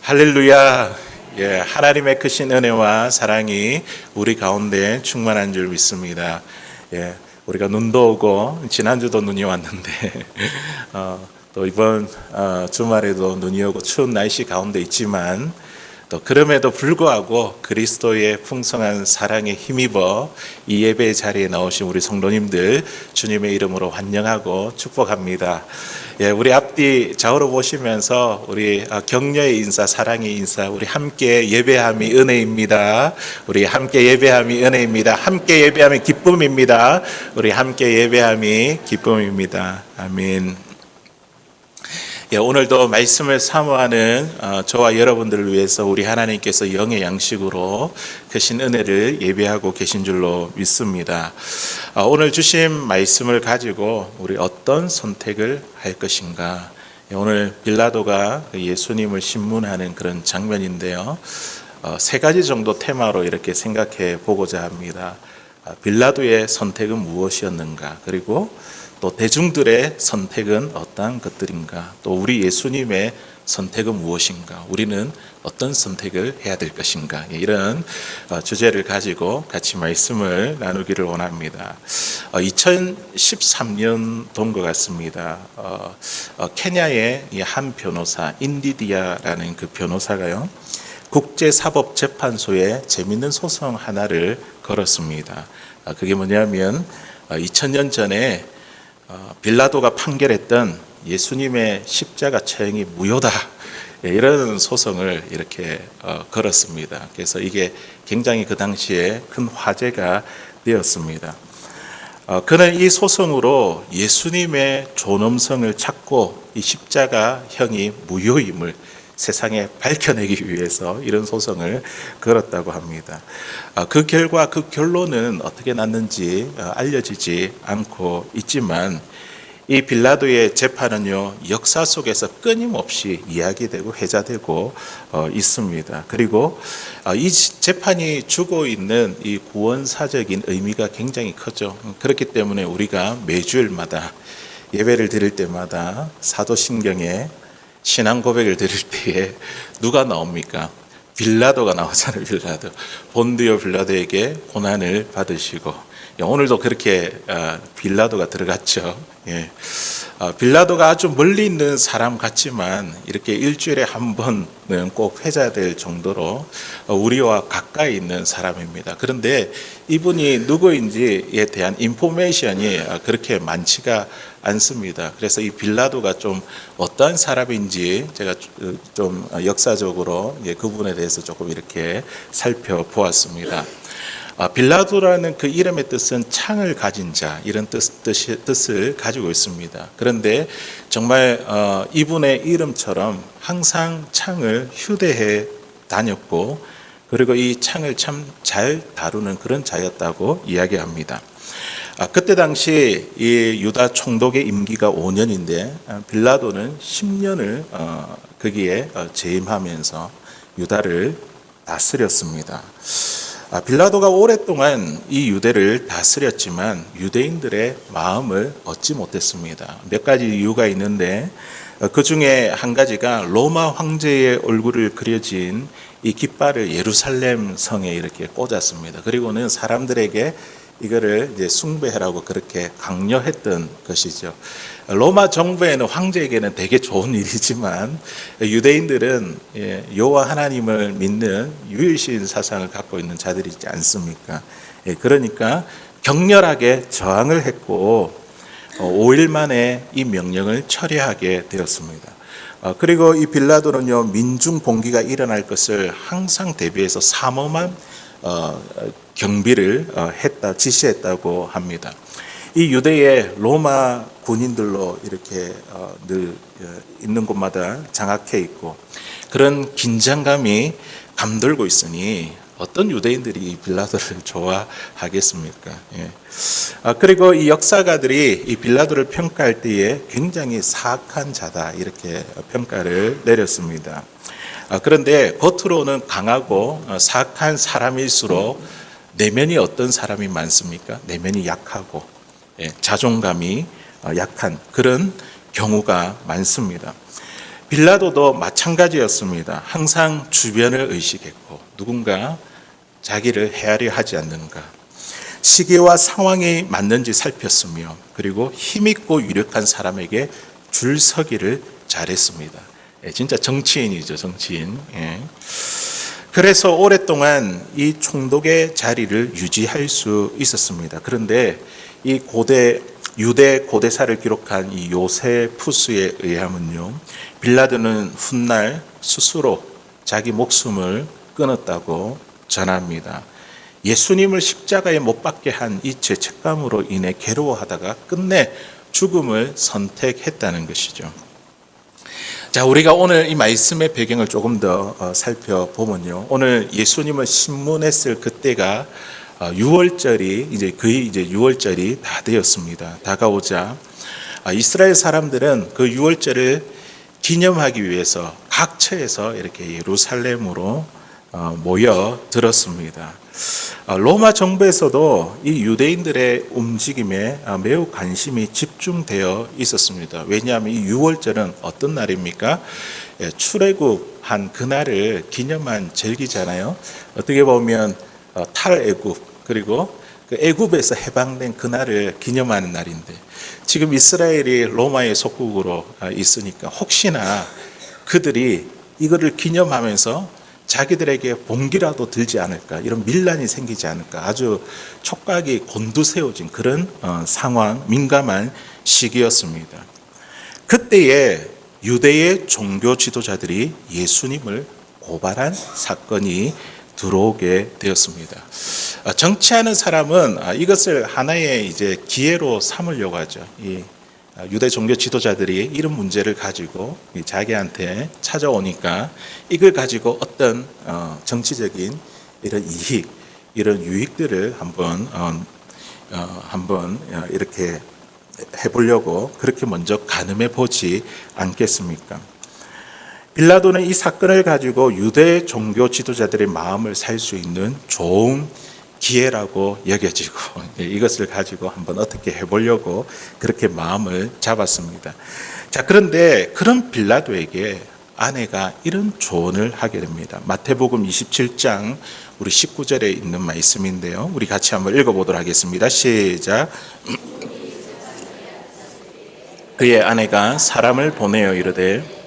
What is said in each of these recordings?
할렐루야. 예, 하나님의 크신 은혜와 사랑이 우리 가운데 충만한 줄 믿습니다. 예, 우리가 눈도 오고 지난주도 눈이 왔는데 또 이번 주말에도 눈이 오고 추운 날씨 가운데 있지만 또 그럼에도 불구하고 그리스도의 풍성한 사랑에 힘입어 이 예배 자리에 나오신 우리 성도님들 주님의 이름으로 환영하고 축복합니다. 예, 우리 앞뒤 좌우로 보시면서 우리 격려의 인사, 사랑의 인사, 우리 함께 예배함이 은혜입니다. 우리 함께 예배함이 은혜입니다. 함께 예배함이 기쁨입니다. 우리 함께 예배함이 기쁨입니다. 아멘. 예, 오늘도 말씀을 사모하는 저와 여러분들을 위해서 우리 하나님께서 영의 양식으로 크신 은혜를 예배하고 계신 줄로 믿습니다. 오늘 주신 말씀을 가지고 우리 어떤 선택을 할 것인가. 오늘 빌라도가 예수님을 신문하는 그런 장면인데요. 세 가지 정도 테마로 이렇게 생각해 보고자 합니다. 빌라도의 선택은 무엇이었는가, 그리고 또 대중들의 선택은 어떠한 것들인가, 또 우리 예수님의 선택은 무엇인가, 우리는 어떤 선택을 해야 될 것인가, 이런 주제를 가지고 같이 말씀을 나누기를 원합니다. 2013년 된 것 같습니다. 케냐의 한 변호사, 인디디아라는 그 변호사가요, 국제사법재판소에 재밌는 소송 하나를 걸었습니다. 그게 뭐냐면 2000년 전에 빌라도가 판결했던 예수님의 십자가 처형이 무효다, 이런 소송을 이렇게 걸었습니다. 그래서 이게 굉장히 그 당시에 큰 화제가 되었습니다. 그는 이 소송으로 예수님의 존엄성을 찾고 이 십자가형이 무효임을 세상에 밝혀내기 위해서 이런 소송을 걸었다고 합니다. 그 결과, 그 결론은 어떻게 났는지 알려지지 않고 있지만, 이 빌라도의 재판은요, 역사 속에서 끊임없이 이야기되고 회자되고 있습니다. 그리고 이 재판이 주고 있는 이 구원사적인 의미가 굉장히 크죠. 그렇기 때문에 우리가 매주일마다 예배를 드릴 때마다 사도신경에 신앙 고백을 드릴 때에 누가 나옵니까? 빌라도가 나오잖아요. 빌라도. 본디오 빌라도에게 고난을 받으시고, 오늘도 그렇게 빌라도가 들어갔죠. 예. 빌라도가 아주 멀리 있는 사람 같지만 이렇게 일주일에 한 번은 꼭 회자될 정도로 우리와 가까이 있는 사람입니다. 그런데 이분이 누구인지에 대한 인포메이션이 그렇게 많지가 않습니다. 그래서 이 빌라도가 좀 어떠한 사람인지 제가 좀 역사적으로 그 부분에 대해서 조금 이렇게 살펴보았습니다. 빌라도라는 그 이름의 뜻은 창을 가진 자, 이런 뜻을 가지고 있습니다. 그런데 정말 이분의 이름처럼 항상 창을 휴대해 다녔고, 그리고 이 창을 참 잘 다루는 그런 자였다고 이야기합니다. 그때 당시 이 유다 총독의 임기가 5년인데 빌라도는 10년을 거기에 재임하면서 유다를 다스렸습니다. 빌라도가 오랫동안 이 유대를 다스렸지만 유대인들의 마음을 얻지 못했습니다. 몇 가지 이유가 있는데 그 중에 한 가지가 로마 황제의 얼굴을 그려진 이 깃발을 예루살렘 성에 이렇게 꽂았습니다. 그리고는 사람들에게 이거를 이제 숭배하라고 그렇게 강요했던 것이죠. 로마 정부에는, 황제에게는 되게 좋은 일이지만 유대인들은 여호와 하나님을 믿는 유일신 사상을 갖고 있는 자들이지 않습니까? 그러니까 격렬하게 저항을 했고 5일 만에 이 명령을 철회하게 되었습니다. 그리고 이 빌라도는요, 민중 봉기가 일어날 것을 항상 대비해서 삼엄한 경비를 지시했다고 합니다. 이 유대의 로마 군인들로 이렇게 늘 있는 곳마다 장악해 있고, 그런 긴장감이 감돌고 있으니 어떤 유대인들이 이 빌라도를 좋아하겠습니까? 예. 그리고 이 역사가들이 이 빌라도를 평가할 때에 굉장히 사악한 자다, 이렇게 평가를 내렸습니다. 그런데 겉으로는 강하고 사악한 사람일수록 내면이 어떤 사람이 많습니까? 내면이 약하고 자존감이 약한 그런 경우가 많습니다. 빌라도도 마찬가지였습니다. 항상 주변을 의식했고 누군가 자기를 헤아려 하지 않는가, 시기와 상황이 맞는지 살폈으며 그리고 힘있고 유력한 사람에게 줄 서기를 잘했습니다. 진짜 정치인이죠, 정치인. 그래서 오랫동안 이 총독의 자리를 유지할 수 있었습니다. 그런데 이 유대 고대사를 기록한 이 요세푸스에 의하면요, 빌라도는 훗날 스스로 자기 목숨을 끊었다고 전합니다. 예수님을 십자가에 못 박게 한 이 죄책감으로 인해 괴로워하다가 끝내 죽음을 선택했다는 것이죠. 자, 우리가 오늘 이 말씀의 배경을 조금 더 살펴보면요, 오늘 예수님을 신문했을 그때가 6월절이 거의 6월절이 다 되었습니다. 다가오자 이스라엘 사람들은 그 6월절을 기념하기 위해서 각처에서 이렇게 예루살렘으로 모여들었습니다. 로마 정부에서도 이 유대인들의 움직임에 매우 관심이 집중되어 있었습니다. 왜냐하면 이 6월절은 어떤 날입니까? 출애굽한 그날을 기념한 절기잖아요. 어떻게 보면 탈애굽, 그리고 그 애굽에서 해방된 그날을 기념하는 날인데, 지금 이스라엘이 로마의 속국으로 있으니까 혹시나 그들이 이거를 기념하면서 자기들에게 봉기라도 들지 않을까, 이런 밀란이 생기지 않을까, 아주 촉각이 곤두세워진 그런 상황, 민감한 시기였습니다. 그때에 유대의 종교 지도자들이 예수님을 고발한 사건이 들어오게 되었습니다. 정치하는 사람은 이것을 하나의 기회로 삼으려고 하죠. 이 유대 종교 지도자들이 이런 문제를 가지고 자기한테 찾아오니까 이걸 가지고 어떤 정치적인 이런 이익, 이런 유익들을 한번 이렇게 해보려고 그렇게 먼저 가늠해 보지 않겠습니까? 빌라도는 이 사건을 가지고 유대 종교 지도자들의 마음을 살 수 있는 좋은 기회라고 여겨지고 이것을 가지고 한번 어떻게 해보려고 그렇게 마음을 잡았습니다. 자, 그런데 그런 빌라도에게 아내가 이런 조언을 하게 됩니다. 마태복음 27장 우리 19절에 있는 말씀인데요, 우리 같이 한번 읽어보도록 하겠습니다. 시작. 그의 아내가 사람을 보내어 이르되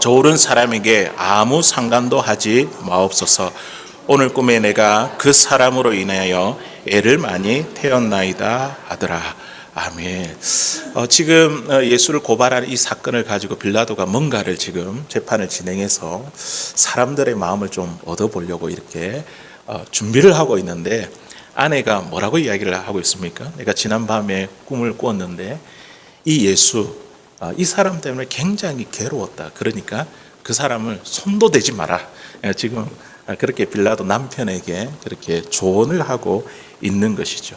저 오른 사람에게 아무 상관도 하지 마옵소서. 오늘 꿈에 내가 그 사람으로 인하여 애를 많이 태웠나이다 하더라. 아멘. 지금 예수를 고발하는 이 사건을 가지고 빌라도가 뭔가를 지금 재판을 진행해서 사람들의 마음을 좀 얻어보려고 이렇게 준비를 하고 있는데, 아내가 뭐라고 이야기를 하고 있습니까? 내가 지난밤에 꿈을 꿨는데 이 예수, 이 사람 때문에 굉장히 괴로웠다. 그러니까 그 사람을 손도 대지 마라. 지금 그렇게 빌라도 남편에게 그렇게 조언을 하고 있는 것이죠.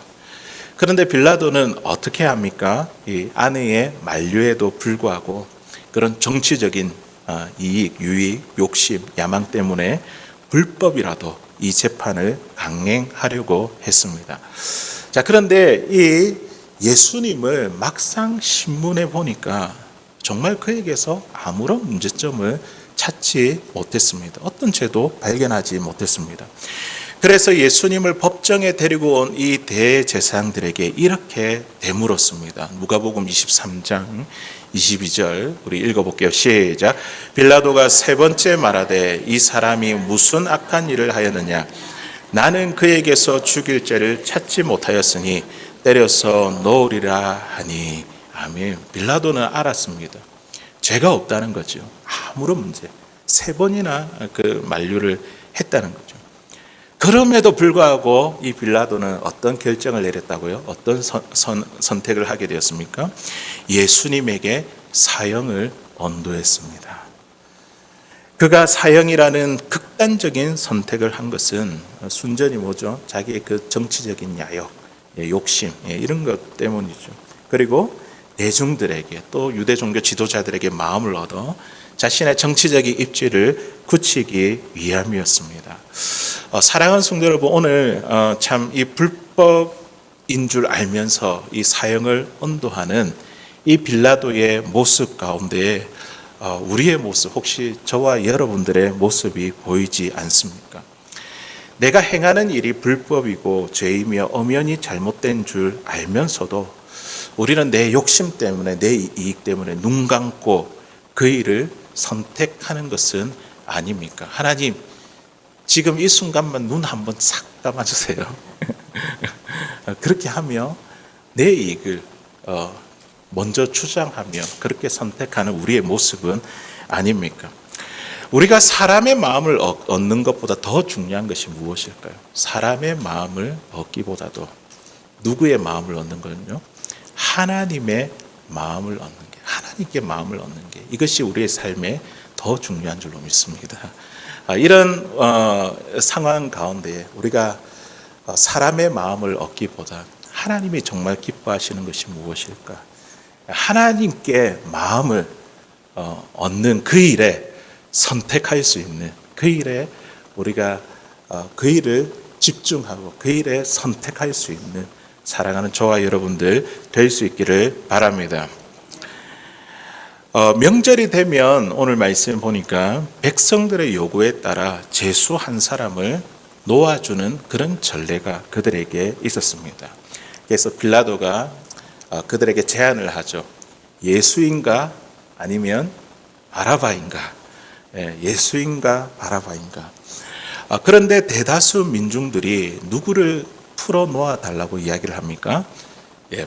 그런데 빌라도는 어떻게 합니까? 이 아내의 만류에도 불구하고 그런 정치적인 이익, 유익, 욕심, 야망 때문에 불법이라도 이 재판을 강행하려고 했습니다. 자, 그런데 이 예수님을 막상 신문에 보니까 정말 그에게서 아무런 문제점을 찾지 못했습니다. 어떤 죄도 발견하지 못했습니다. 그래서 예수님을 법정에 데리고 온 이 대제사장들에게 이렇게 되물었습니다. 누가복음 23장 22절 우리 읽어볼게요. 시작. 빌라도가 세 번째 말하되 이 사람이 무슨 악한 일을 하였느냐? 나는 그에게서 죽일 죄를 찾지 못하였으니 때려서 넣으리라 하니. 아멘. 빌라도는 알았습니다. 죄가 없다는 거죠. 아무런 문제. 세 번이나 그 만류를 했다는 거죠. 그럼에도 불구하고 이 빌라도는 어떤 결정을 내렸다고요? 어떤 선택을 하게 되었습니까? 예수님에게 사형을 언도했습니다. 그가 사형이라는 극단적인 선택을 한 것은 순전히 뭐죠? 자기의 그 정치적인 야욕, 욕심 이런 것 때문이죠. 그리고 대중들에게 또 유대 종교 지도자들에게 마음을 얻어 자신의 정치적인 입지를 굳히기 위함이었습니다. 사랑하는 성도 여러분, 오늘 참 이 불법인 줄 알면서 이 사형을 언도하는 이 빌라도의 모습 가운데 우리의 모습, 혹시 저와 여러분들의 모습이 보이지 않습니까? 내가 행하는 일이 불법이고 죄이며 엄연히 잘못된 줄 알면서도 우리는 내 욕심 때문에, 내 이익 때문에 눈 감고 그 일을 선택하는 것은 아닙니까? 하나님, 지금 이 순간만 눈 한번 싹 감아주세요. 그렇게 하며 내 이익을 먼저 주장하며 그렇게 선택하는 우리의 모습은 아닙니까? 우리가 사람의 마음을 얻는 것보다 더 중요한 것이 무엇일까요? 사람의 마음을 얻기보다도 누구의 마음을 얻는 거는요? 하나님의 마음을 얻는 게, 하나님께 마음을 얻는 게, 이것이 우리의 삶에 더 중요한 줄로 믿습니다. 이런 상황 가운데 우리가 사람의 마음을 얻기보다 하나님이 정말 기뻐하시는 것이 무엇일까? 하나님께 마음을 얻는 그 일에 선택할 수 있는, 그 일에 우리가 그 일을 집중하고 그 일에 선택할 수 있는 사랑하는 저와 여러분들 될 수 있기를 바랍니다. 명절이 되면 오늘 말씀 보니까 백성들의 요구에 따라 제수 한 사람을 놓아주는 그런 전례가 그들에게 있었습니다. 그래서 빌라도가 그들에게 제안을 하죠. 예수인가 아니면 바라바인가? 예수인가 바라바인가? 그런데 대다수 민중들이 누구를 풀어 놓아 달라고 이야기를 합니까?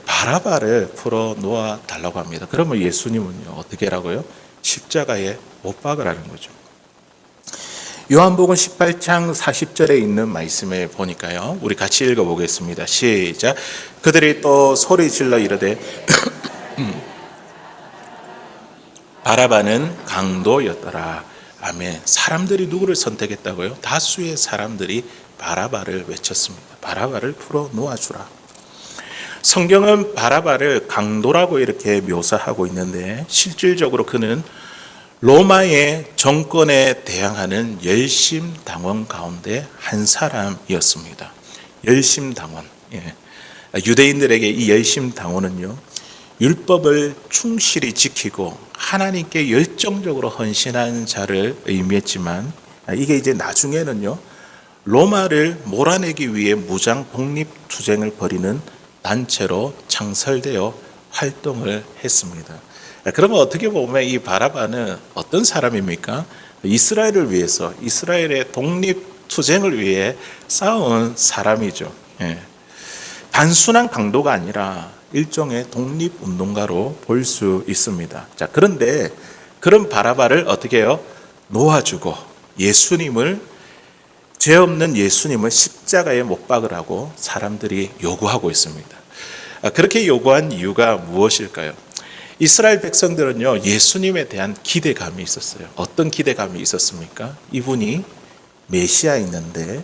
바라바를 풀어 놓아 달라고 합니다. 그러면 예수님은요, 어떻게 하라고요? 십자가에 못 박으라는 거죠. 요한복음 18장 40절에 있는 말씀에 보니까요, 우리 같이 읽어보겠습니다. 시작. 그들이 또 소리 질러 이르되 바라바는 강도였더라. 아멘. 사람들이 누구를 선택했다고요? 다수의 사람들이 바라바를 외쳤습니다. 바라바를 풀어 놓아주라. 성경은 바라바를 강도라고 이렇게 묘사하고 있는데 실질적으로 그는 로마의 정권에 대항하는 열심당원 가운데 한 사람이었습니다. 열심당원. 유대인들에게 이 열심당원은요, 율법을 충실히 지키고 하나님께 열정적으로 헌신한 자를 의미했지만, 이게 이제 나중에는요, 로마를 몰아내기 위해 무장 독립투쟁을 벌이는 단체로 창설되어 활동을 했습니다. 그러면 어떻게 보면 이 바라바는 어떤 사람입니까? 이스라엘을 위해서, 이스라엘의 독립투쟁을 위해 싸운 사람이죠. 단순한 강도가 아니라 일종의 독립운동가로 볼 수 있습니다. 자, 그런데 그런 바라바를 어떻게 해요? 놓아주고 예수님을, 죄 없는 예수님을 십자가에 못 박으라고 사람들이 요구하고 있습니다. 그렇게 요구한 이유가 무엇일까요? 이스라엘 백성들은요, 예수님에 대한 기대감이 있었어요. 어떤 기대감이 있었습니까? 이분이 메시아였는데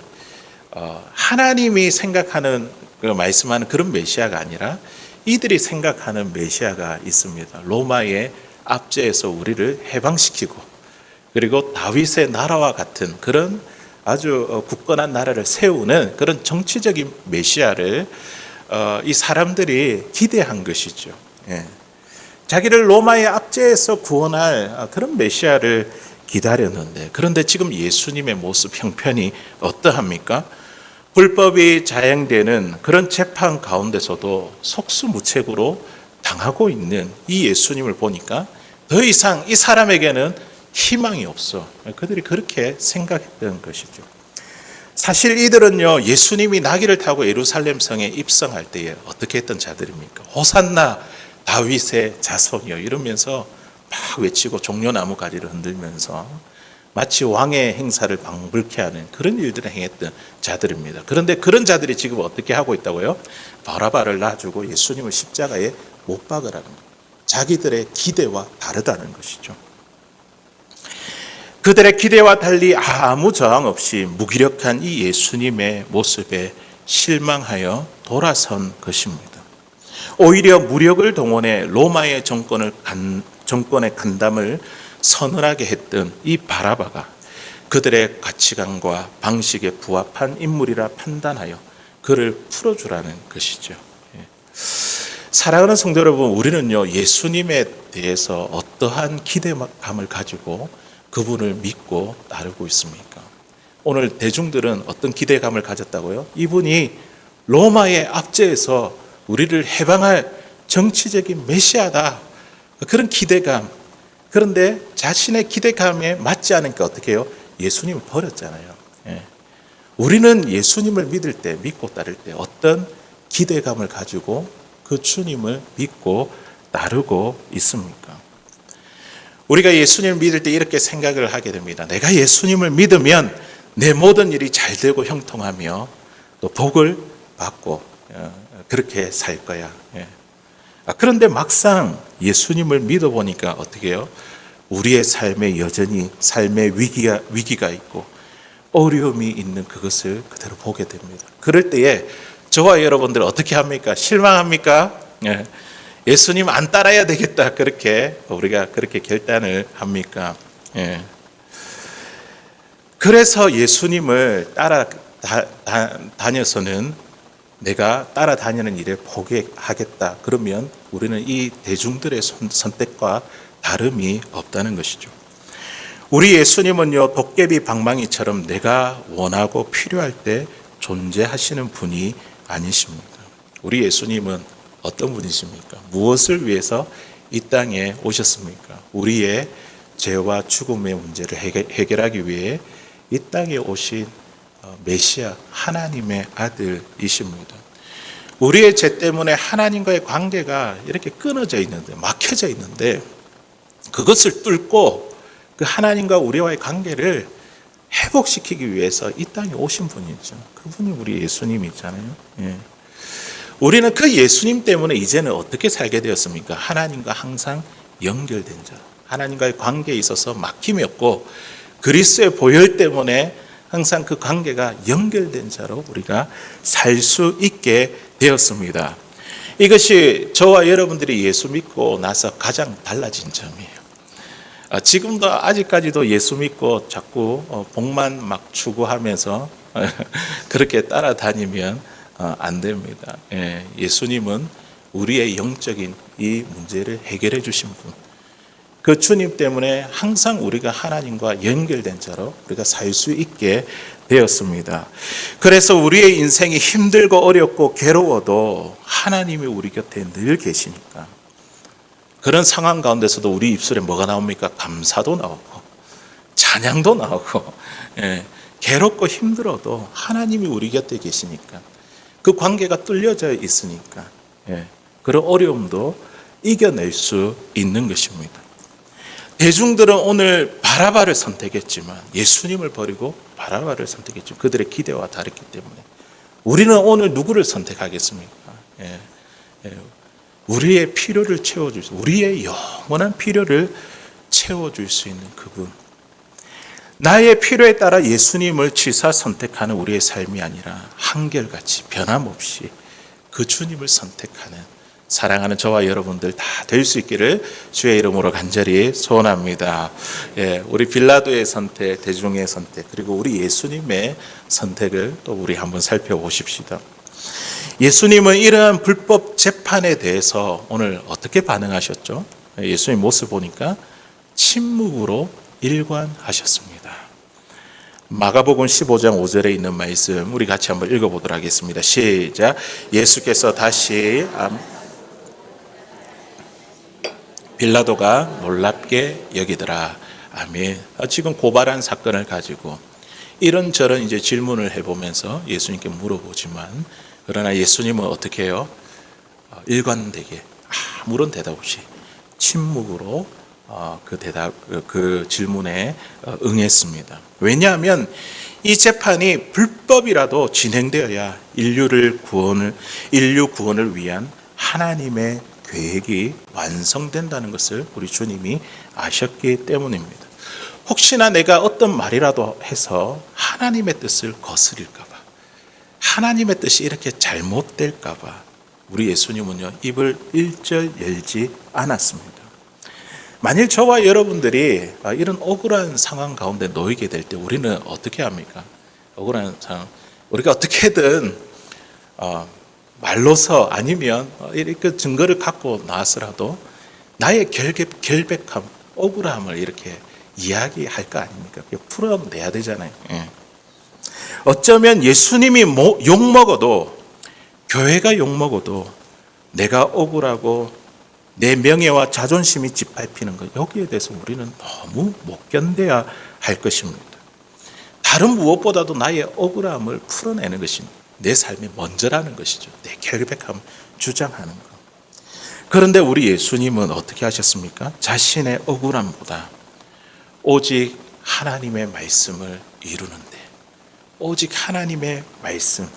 하나님이 생각하는, 말씀하는 그런 메시아가 아니라 이들이 생각하는 메시아가 있습니다. 로마의 압제에서 우리를 해방시키고, 그리고 다윗의 나라와 같은 그런 아주 굳건한 나라를 세우는 그런 정치적인 메시아를 이 사람들이 기대한 것이죠. 자기를 로마의 압제에서 구원할 그런 메시아를 기다렸는데, 그런데 지금 예수님의 모습 형편이 어떠합니까? 불법이 자행되는 그런 재판 가운데서도 속수무책으로 당하고 있는 이 예수님을 보니까 더 이상 이 사람에게는 희망이 없어. 그들이 그렇게 생각했던 것이죠. 사실 이들은요, 예수님이 나귀를 타고 예루살렘 성에 입성할 때에 어떻게 했던 자들입니까? 호산나 다윗의 자손이요 이러면서 막 외치고 종려나무 가지를 흔들면서 마치 왕의 행사를 방불케 하는 그런 일들을 행했던 자들입니다. 그런데 그런 자들이 지금 어떻게 하고 있다고요? 바라바를 놔주고 예수님을 십자가에 못 박으라는 것. 자기들의 기대와 다르다는 것이죠. 그들의 기대와 달리 아무 저항 없이 무기력한 이 예수님의 모습에 실망하여 돌아선 것입니다. 오히려 무력을 동원해 로마의 정권의 간담을 서늘하게 했던 이 바라바가 그들의 가치관과 방식에 부합한 인물이라 판단하여 그를 풀어주라는 것이죠. 사랑하는 성도 여러분, 우리는요 예수님에 대해서 어떠한 기대감을 가지고 그분을 믿고 따르고 있습니까? 오늘 대중들은 어떤 기대감을 가졌다고요? 이분이 로마의 압제에서 우리를 해방할 정치적인 메시아다, 그런 기대감. 그런데 자신의 기대감에 맞지 않으니까 어떻게 해요? 예수님을 버렸잖아요. 예. 우리는 예수님을 믿을 때, 믿고 따를 때 어떤 기대감을 가지고 그 주님을 믿고 따르고 있습니까? 우리가 예수님을 믿을 때 이렇게 생각을 하게 됩니다. 내가 예수님을 믿으면 내 모든 일이 잘 되고 형통하며 또 복을 받고 그렇게 살 거야. 그런데 막상 예수님을 믿어보니까 어떻게 해요? 우리의 삶에 여전히 삶의 위기가 있고 어려움이 있는 그것을 그대로 보게 됩니다. 그럴 때에 저와 여러분들 어떻게 합니까? 실망합니까? 예수님 안 따라야 되겠다, 그렇게 우리가 그렇게 결단을 합니까? 그래서 예수님을 다녀서는 내가 따라다니는 일에 포기하겠다, 그러면 우리는 이 대중들의 선택과 다름이 없다는 것이죠. 우리 예수님은요 도깨비 방망이처럼 내가 원하고 필요할 때 존재하시는 분이 아니십니다. 우리 예수님은 어떤 분이십니까? 무엇을 위해서 이 땅에 오셨습니까? 우리의 죄와 죽음의 문제를 해결하기 위해 이 땅에 오신 메시아, 하나님의 아들이십니다. 우리의 죄 때문에 하나님과의 관계가 이렇게 끊어져 있는데, 막혀져 있는데 그것을 뚫고 그 하나님과 우리와의 관계를 회복시키기 위해서 이 땅에 오신 분이죠. 그분이 우리 예수님이잖아요. 우리는 그 예수님 때문에 이제는 어떻게 살게 되었습니까? 하나님과 항상 연결된 자, 하나님과의 관계에 있어서 막힘이 없고 그리스도의 보혈 때문에 항상 그 관계가 연결된 자로 우리가 살 수 있게 되었습니다. 이것이 저와 여러분들이 예수 믿고 나서 가장 달라진 점이에요. 지금도 아직까지도 예수 믿고 자꾸 복만 막 추구하면서 그렇게 따라다니면 안 됩니다. 예수님은 우리의 영적인 이 문제를 해결해 주신 분, 그 주님 때문에 항상 우리가 하나님과 연결된 자로 우리가 살 수 있게 되었습니다. 그래서 우리의 인생이 힘들고 어렵고 괴로워도 하나님이 우리 곁에 늘 계시니까 그런 상황 가운데서도 우리 입술에 뭐가 나옵니까? 감사도 나오고 찬양도 나오고, 괴롭고 힘들어도 하나님이 우리 곁에 계시니까, 그 관계가 뚫려져 있으니까 그런 어려움도 이겨낼 수 있는 것입니다. 대중들은 오늘 바라바를 선택했지만 예수님을 버리고 바라바를 선택했죠. 그들의 기대와 다르기 때문에. 우리는 오늘 누구를 선택하겠습니까? 우리의 필요를 채워줄 수, 우리의 영원한 필요를 채워줄 수 있는 그분. 나의 필요에 따라 예수님을 취사 선택하는 우리의 삶이 아니라 한결같이 변함없이 그 주님을 선택하는 사랑하는 저와 여러분들 다 될 수 있기를 주의 이름으로 간절히 소원합니다. 우리 빌라도의 선택, 대중의 선택, 그리고 우리 예수님의 선택을 또 우리 한번 살펴보십시다. 예수님은 이러한 불법 재판에 대해서 오늘 어떻게 반응하셨죠? 예수님 모습 보니까 침묵으로 일관하셨습니다. 마가복음 15장 5절에 있는 말씀 우리 같이 한번 읽어보도록 하겠습니다. 시작. 예수께서 다시 빌라도가 놀랍게 여기더라. 아멘. 지금 고발한 사건을 가지고 이런저런 이제 질문을 해보면서 예수님께 물어보지만, 그러나 예수님은 어떻게 해요? 일관되게 아무런 대답 없이 침묵으로 그 질문에 응했습니다. 왜냐하면 이 재판이 불법이라도 진행되어야 인류 구원을 위한 하나님의 계획이 완성된다는 것을 우리 주님이 아셨기 때문입니다. 혹시나 내가 어떤 말이라도 해서 하나님의 뜻을 거스릴까 봐, 하나님의 뜻이 이렇게 잘못될까 봐 우리 예수님은요 입을 일절 열지 않았습니다. 만일 저와 여러분들이 이런 억울한 상황 가운데 놓이게 될 때 우리는 어떻게 합니까? 억울한 상황, 우리가 어떻게든 말로서 아니면 이렇게 증거를 갖고 나왔더라도 나의 결백함, 억울함을 이렇게 이야기할 거 아닙니까? 풀어내야 되잖아요. 어쩌면 예수님이 욕먹어도, 교회가 욕먹어도 내가 억울하고 내 명예와 자존심이 짓밟히는 것, 여기에 대해서 우리는 너무 못 견뎌야 할 것입니다. 다른 무엇보다도 나의 억울함을 풀어내는 것이 내 삶의 먼저라는 것이죠. 내 결백함을 주장하는 것. 그런데 우리 예수님은 어떻게 하셨습니까? 자신의 억울함보다 오직 하나님의 말씀을 이루는데, 오직 하나님의 말씀,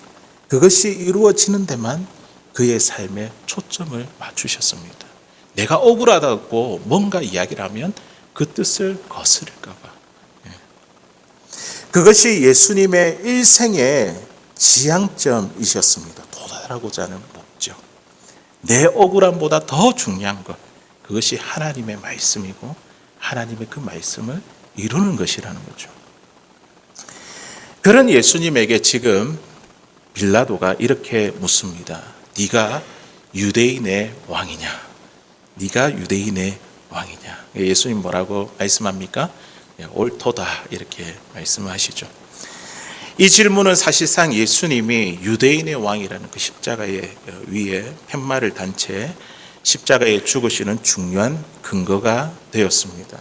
그것이 이루어지는 데만 그의 삶에 초점을 맞추셨습니다. 내가 억울하다고 뭔가 이야기를 하면 그 뜻을 거스를까 봐. 그것이 예수님의 일생의 지향점이셨습니다. 도달하고자 하는 목적. 내 억울함보다 더 중요한 것, 그것이 하나님의 말씀이고 하나님의 그 말씀을 이루는 것이라는 거죠. 그런 예수님에게 지금 빌라도가 이렇게 묻습니다. 네가 유대인의 왕이냐? 네가 유대인의 왕이냐? 예수님 뭐라고 말씀합니까? 옳도다, 이렇게 말씀하시죠. 이 질문은 사실상 예수님이 유대인의 왕이라는 그 십자가의 위에 팻말을 단 채 십자가에 죽으시는 중요한 근거가 되었습니다.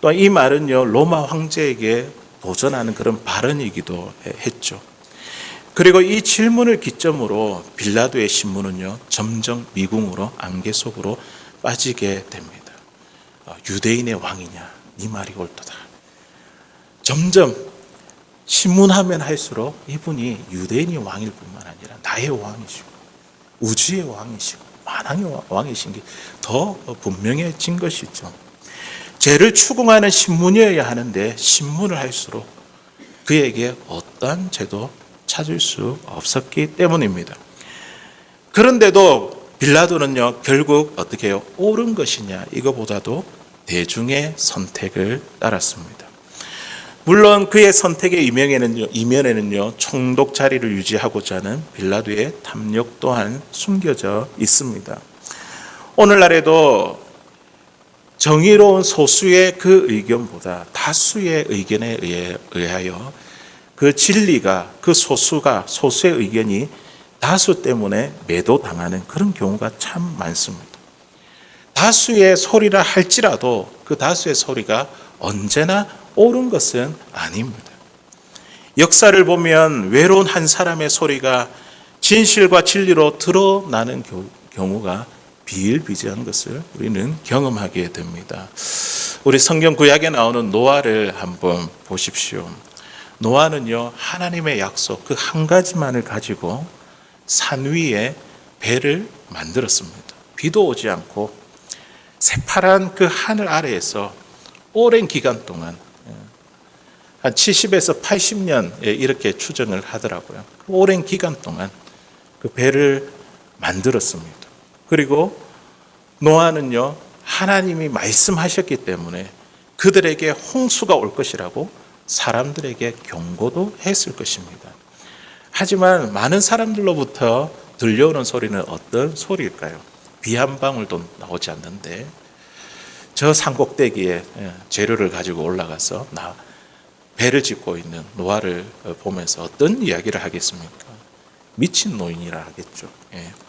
또 이 말은요, 로마 황제에게 도전하는 그런 발언이기도 했죠. 그리고 이 질문을 기점으로 빌라도의 신문은요, 점점 미궁으로, 안개 속으로 빠지게 됩니다. 유대인의 왕이냐? 네 말이 옳도다. 점점 신문하면 할수록 이분이 유대인의 왕일 뿐만 아니라 나의 왕이시고 우주의 왕이시고 만왕의 왕이신 게 더 분명해진 것이죠. 죄를 추궁하는 신문이어야 하는데 신문을 할수록 그에게 어떠한 죄도 찾을 수 없었기 때문입니다. 그런데도 빌라도는요, 결국 어떻게 해요? 옳은 것이냐, 이거보다도 대중의 선택을 따랐습니다. 물론 그의 선택의 이면에는요, 총독 자리를 유지하고자 하는 빌라도의 탐욕 또한 숨겨져 있습니다. 오늘날에도 정의로운 소수의 그 의견보다 다수의 의견에 의하여 그 진리가, 그 소수의 의견이 다수 때문에 매도당하는 그런 경우가 참 많습니다. 다수의 소리라 할지라도 그 다수의 소리가 언제나 옳은 것은 아닙니다. 역사를 보면 외로운 한 사람의 소리가 진실과 진리로 드러나는 경우가 비일비재한 것을 우리는 경험하게 됩니다. 우리 성경 구약에 나오는 노아를 한번 보십시오. 노아는요, 하나님의 약속 그 한 가지만을 가지고 산 위에 배를 만들었습니다. 비도 오지 않고 새파란 그 하늘 아래에서 오랜 기간 동안, 한 70에서 80년 이렇게 추정을 하더라고요. 그 오랜 기간 동안 그 배를 만들었습니다. 그리고 노아는요, 하나님이 말씀하셨기 때문에 그들에게 홍수가 올 것이라고 사람들에게 경고도 했을 것입니다. 하지만 많은 사람들로부터 들려오는 소리는 어떤 소리일까요? 비 한 방울도 나오지 않는데 저 산꼭대기에 재료를 가지고 올라가서 배를 짓고 있는 노아를 보면서 어떤 이야기를 하겠습니까? 미친 노인이라 하겠죠.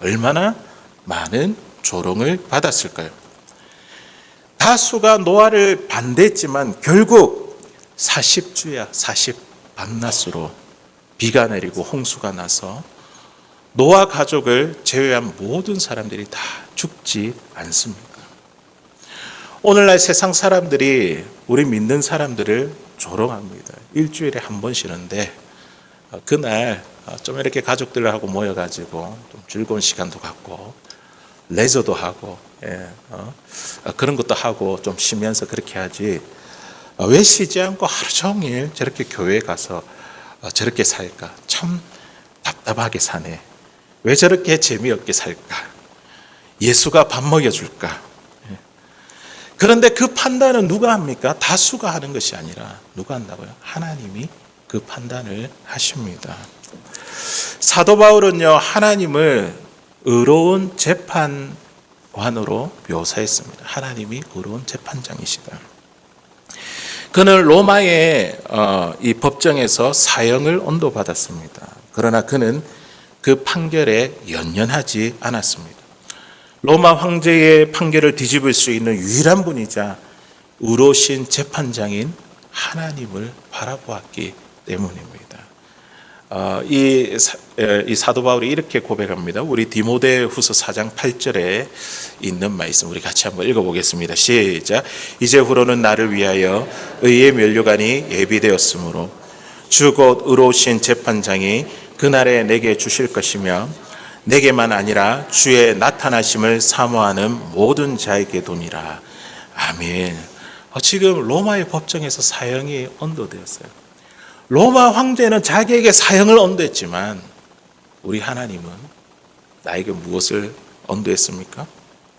얼마나 많은 조롱을 받았을까요? 다수가 노아를 반대했지만 결국 40주야 40 밤낮으로 비가 내리고 홍수가 나서 노아 가족을 제외한 모든 사람들이 다 죽지 않습니까? 오늘날 세상 사람들이 우리 믿는 사람들을 조롱합니다. 일주일에 한 번 쉬는데 그날 좀 이렇게 가족들하고 모여가지고 좀 즐거운 시간도 갖고 레저도 하고 그런 것도 하고 좀 쉬면서 그렇게 하지, 왜 쉬지 않고 하루 종일 저렇게 교회에 가서 저렇게 살까? 참 답답하게 사네. 왜 저렇게 재미없게 살까? 예수가 밥 먹여줄까? 그런데 그 판단은 누가 합니까? 다수가 하는 것이 아니라 누가 한다고요? 하나님이 그 판단을 하십니다. 사도 바울은요, 하나님을 의로운 재판관으로 묘사했습니다. 하나님이 의로운 재판장이시다. 그는 로마의 이 법정에서 사형을 언도받았습니다. 그러나 그는 그 판결에 연연하지 않았습니다. 로마 황제의 판결을 뒤집을 수 있는 유일한 분이자 의로우신 재판장인 하나님을 바라보았기 때문입니다. 이 사도 바울이 이렇게 고백합니다. 우리 디모데후서 4장 8절에 있는 말씀 우리 같이 한번 읽어보겠습니다. 시작. 이제후로는 나를 위하여 의의 면류관이 예비되었으므로 주 곧 의로우신 재판장이 그날에 내게 주실 것이며 내게만 아니라 주의 나타나심을 사모하는 모든 자에게 도니라. 아멘. 지금 로마의 법정에서 사형이 언도되었어요. 로마 황제는 자기에게 사형을 언도했지만 우리 하나님은 나에게 무엇을 언도했습니까?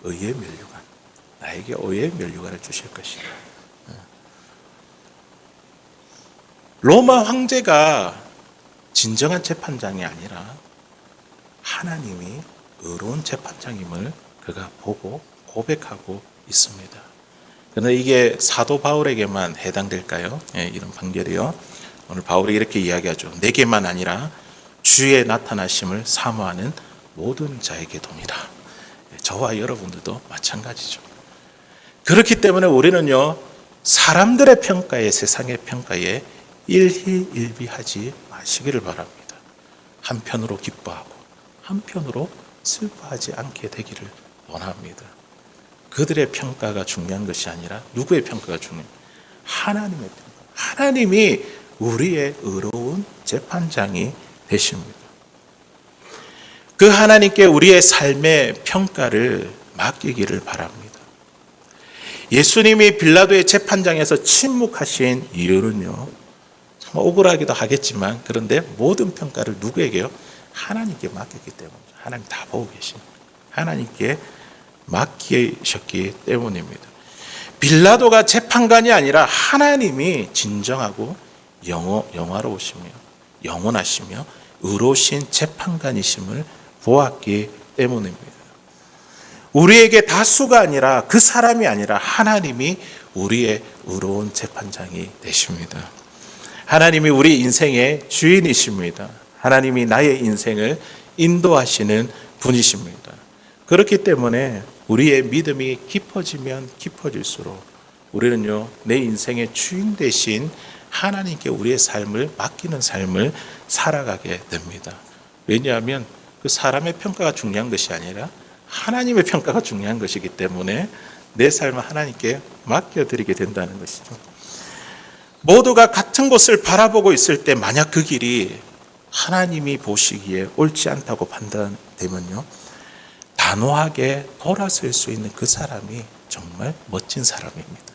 의의 면류관. 나에게 의의 면류관을 주실 것이다. 로마 황제가 진정한 재판장이 아니라 하나님이 의로운 재판장임을 그가 보고 고백하고 있습니다. 그런데 이게 사도 바울에게만 해당될까요? 이런 판결이요. 오늘 바울이 이렇게 이야기하죠. 내게만 아니라 주의 나타나심을 사모하는 모든 자에게 돕니다. 저와 여러분들도 마찬가지죠. 그렇기 때문에 우리는요, 사람들의 평가에, 세상의 평가에 일희일비하지 마시기를 바랍니다. 한편으로 기뻐하고 한편으로 슬퍼하지 않게 되기를 원합니다. 그들의 평가가 중요한 것이 아니라 누구의 평가가 중요해요? 하나님의 평가. 하나님이 우리의 의로운 재판장이 되십니다. 그 하나님께 우리의 삶의 평가를 맡기기를 바랍니다. 예수님이 빌라도의 재판장에서 침묵하신 이유는요, 정말 억울하기도 하겠지만 그런데 모든 평가를 누구에게요? 하나님께 맡겼기 때문이죠. 하나님 다 보고 계십니다. 하나님께 맡기셨기 때문입니다. 빌라도가 재판관이 아니라 하나님이 진정하고 영화로우시며 영원하시며 의로우신 재판관이심을 보았기 때문입니다. 우리에게 다수가 아니라 그 사람이 아니라 하나님이 우리의 의로운 재판장이 되십니다. 하나님이 우리 인생의 주인이십니다. 하나님이 나의 인생을 인도하시는 분이십니다. 그렇기 때문에 우리의 믿음이 깊어지면 깊어질수록 우리는요, 내 인생의 주인 대신 하나님께 우리의 삶을 맡기는 삶을 살아가게 됩니다. 왜냐하면 그 사람의 평가가 중요한 것이 아니라 하나님의 평가가 중요한 것이기 때문에 내 삶을 하나님께 맡겨드리게 된다는 것이죠. 모두가 같은 곳을 바라보고 있을 때 만약 그 길이 하나님이 보시기에 옳지 않다고 판단되면요, 단호하게 돌아설 수 있는 그 사람이 정말 멋진 사람입니다.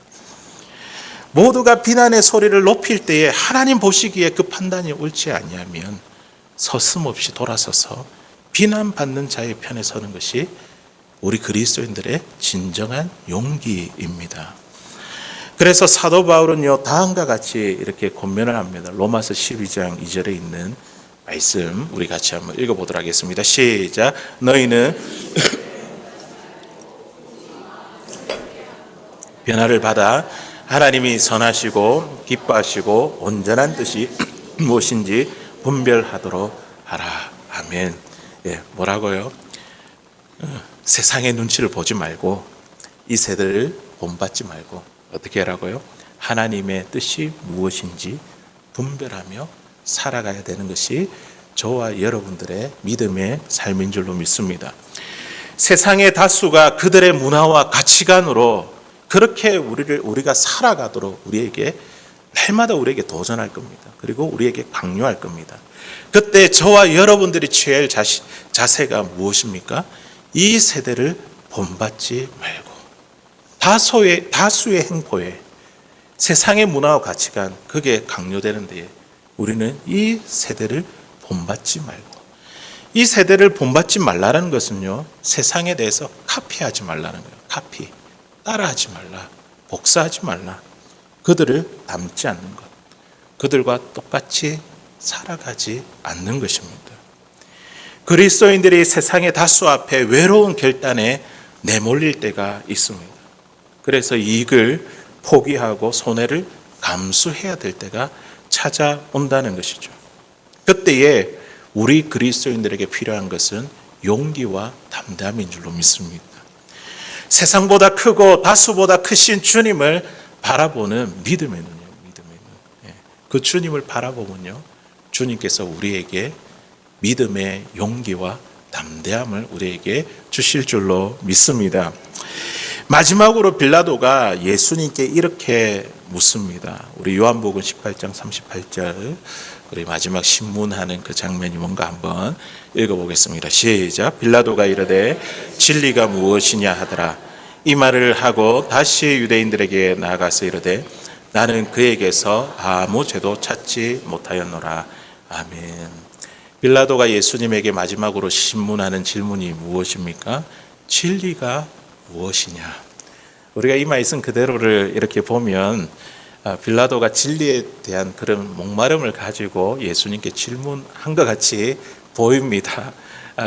모두가 비난의 소리를 높일 때에 하나님 보시기에 그 판단이 옳지 아니하면 서슴없이 돌아서서 비난받는 자의 편에 서는 것이 우리 그리스도인들의 진정한 용기입니다. 그래서 사도 바울은요, 다음과 같이 이렇게 권면을 합니다. 로마서 12장 2절에 있는 말씀 우리 같이 한번 읽어보도록 하겠습니다. 시작. 너희는 변화를 받아 하나님이 선하시고 기뻐하시고 온전한 뜻이 무엇인지 분별하도록 하라. 아멘. 뭐라고요? 세상의 눈치를 보지 말고 이 세대를 본받지 말고 어떻게 하라고요? 하나님의 뜻이 무엇인지 분별하며 살아가야 되는 것이 저와 여러분들의 믿음의 삶인 줄로 믿습니다. 세상의 다수가 그들의 문화와 가치관으로 그렇게 우리가 살아가도록 우리에게 날마다 우리에게 도전할 겁니다. 그리고 우리에게 강요할 겁니다. 그때 저와 여러분들이 취해야 할 자세가 무엇입니까? 이 세대를 본받지 말고 다수의 행보에 세상의 문화와 가치관 그게 강요되는 데에 우리는 이 세대를 본받지 말고, 이 세대를 본받지 말라는 것은요, 세상에 대해서 카피하지 말라는 거예요. 카피, 따라하지 말라, 복사하지 말라, 그들을 닮지 않는 것, 그들과 똑같이 살아가지 않는 것입니다. 그리스도인들이 세상의 다수 앞에 외로운 결단에 내몰릴 때가 있습니다. 그래서 이익을 포기하고 손해를 감수해야 될 때가 찾아온다는 것이죠. 그때에 우리 그리스도인들에게 필요한 것은 용기와 담대함인 줄로 믿습니다. 세상보다 크고 다수보다 크신 주님을 바라보는 믿음의 눈이요. 그 주님을 바라보면요, 주님께서 우리에게 믿음의 용기와 담대함을 우리에게 주실 줄로 믿습니다. 마지막으로 빌라도가 예수님께 이렇게 묻습니다. 우리 요한복음 18장 38절, 우리 마지막 신문하는 그 장면이 뭔가 한번 읽어보겠습니다. 시작. 빌라도가 이르되 진리가 무엇이냐 하더라. 이 말을 하고 다시 유대인들에게 나아가서 이르되 나는 그에게서 아무 죄도 찾지 못하였노라. 아멘. 빌라도가 예수님에게 마지막으로 신문하는 질문이 무엇입니까? 진리가 무엇이냐? 우리가 이 말씀 그대로를 이렇게 보면 빌라도가 진리에 대한 그런 목마름을 가지고 예수님께 질문한 것 같이 보입니다.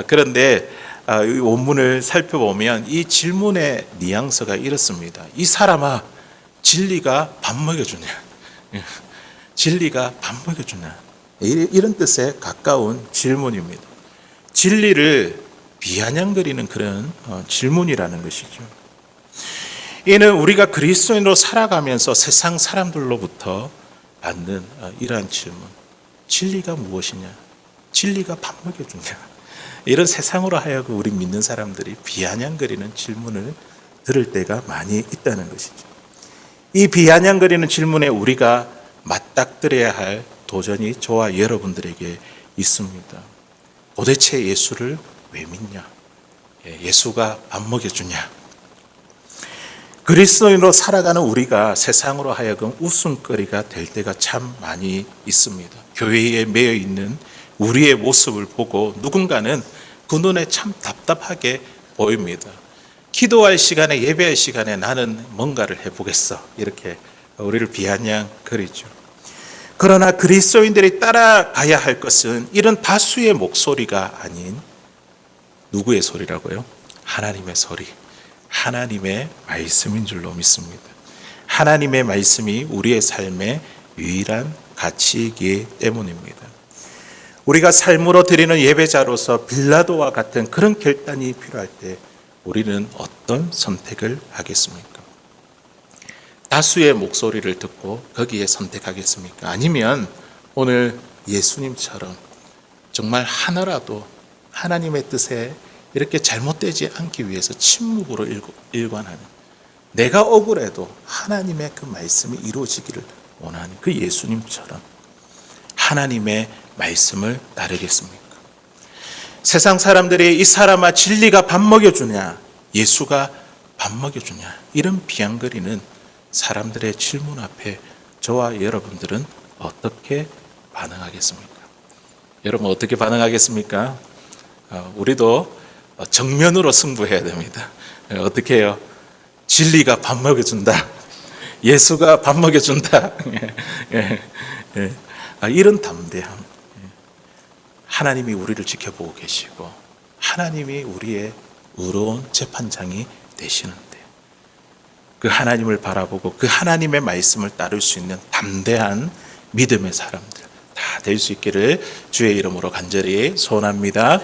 그런데 이 원문을 살펴보면 이 질문의 뉘앙스가 이렇습니다. 이 사람아, 진리가 밥 먹여주냐? 진리가 밥 먹여주냐? 이런 뜻에 가까운 질문입니다. 진리를 비아냥거리는 그런 질문이라는 것이죠. 이는 우리가 그리스도인으로 살아가면서 세상 사람들로부터 받는 이러한 질문. 진리가 무엇이냐? 진리가 밥 먹여주냐? 이런 세상으로 하여금 우리 믿는 사람들이 비아냥거리는 질문을 들을 때가 많이 있다는 것이죠. 이 비아냥거리는 질문에 우리가 맞닥뜨려야 할 도전이 저와 여러분들에게 있습니다. 도대체 예수를 왜 믿냐? 예수가 밥 먹여주냐? 그리스도인으로 살아가는 우리가 세상으로 하여금 웃음거리가 될 때가 참 많이 있습니다. 교회에 매여 있는 우리의 모습을 보고 누군가는 그 눈에 참 답답하게 보입니다. 기도할 시간에, 예배할 시간에 나는 뭔가를 해보겠어, 이렇게 우리를 비아냥거리죠. 그러나 그리스도인들이 따라가야 할 것은 이런 다수의 목소리가 아닌 누구의 소리라고요? 하나님의 소리, 하나님의 말씀인 줄로 믿습니다. 하나님의 말씀이 우리의 삶의 유일한 가치이기 때문입니다. 우리가 삶으로 드리는 예배자로서 빌라도와 같은 그런 결단이 필요할 때 우리는 어떤 선택을 하겠습니까? 다수의 목소리를 듣고 거기에 선택하겠습니까? 아니면 오늘 예수님처럼 정말 하나라도 하나님의 뜻에 이렇게 잘못되지 않기 위해서 침묵으로 일관하는, 내가 억울해도 하나님의 그 말씀이 이루어지기를 원하는 그 예수님처럼 하나님의 말씀을 따르겠습니까? 세상 사람들이 이 사람아 진리가 밥 먹여주냐, 예수가 밥 먹여주냐, 이런 비양거리는 사람들의 질문 앞에 저와 여러분들은 어떻게 반응하겠습니까? 여러분 어떻게 반응하겠습니까? 우리도 정면으로 승부해야 됩니다. 어떻게 해요? 진리가 밥 먹여준다. 예수가 밥 먹여준다. 이런 담대함. 하나님이 우리를 지켜보고 계시고 하나님이 우리의 의로운 재판장이 되시는데 그 하나님을 바라보고 그 하나님의 말씀을 따를 수 있는 담대한 믿음의 사람들 다 될 수 있기를 주의 이름으로 간절히 소원합니다.